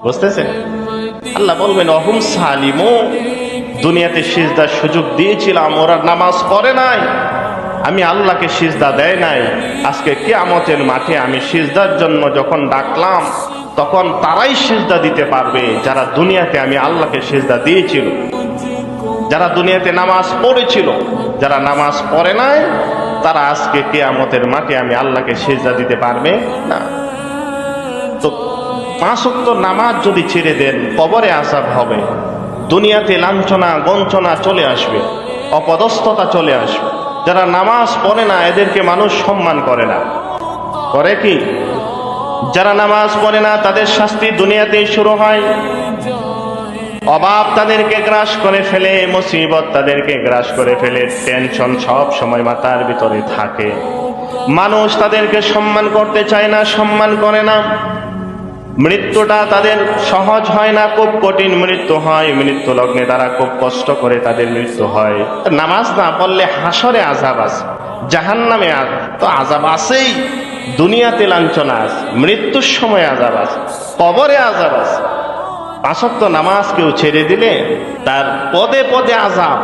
বুঝতেছেন? আল্লাহ বলবেন অহুম সালিমু, দুনিয়াতে সিজদার সুযোগ দিয়েছিলাম, ওরা নামাজ পড়ে নাই, আমি আল্লাহকে সিজদা দেয় নাই। আজকে কিয়ামতের মাঠে আমি সিজদার জন্য যখন ডাকলাম, তখন তারাই সিজদা দিতে পারবে যারা দুনিয়াতে আমি আল্লাহকে সিজদা দিয়েছিল, যারা দুনিয়াতে নামাজ পড়েছিল। যারা নামাজ পড়ে নাই তারা আজকে কিয়ামতের মাঠে আমি আল্লাহকে সিজদা দিতে পারবে না। তো 5 ওয়াক্ত নামাজ যদি ছেড়ে দেন, কবরে আযাব হবে, দুনিয়াতে লাঞ্ছনা গঞ্চনা চলে আসবে, অপদস্থতা চলে আসবে। যারা নামাজ পড়ে না এদেরকে মানুষ সম্মান করে না, করে কি? যারা নামাজ পড়ে না তাদের শাস্তি দুনিয়াতেই শুরু হয়। অভাব তাদেরকে গ্রাস করে ফেলে, মুসিবত তাদেরকে গ্রাস করে ফেলে, টেনশন সব সময় মাথার ভিতরে থাকে। মানুষ তাদেরকে সম্মান করতে চায় না, সম্মান করে না। মৃত্যুটা তাদের সহজ হয় না, খুব কঠিন মৃত্যু হয়। মৃত্যু লগ্নে তারা খুব কষ্ট করে তাদের মৃত্যু হয়। নামাজ না পড়লে হাসরে আযাব আছে, জাহান্নামে তো আযাব আছেই, দুনিয়াতে লাঞ্ছনা আছে, মৃত্যুর সময় আযাব আছে, কবরে আযাব আছে। 5 ওয়াক্ত নামাজ কেউ ছেড়ে দিলে তার পদে পদে আযাব।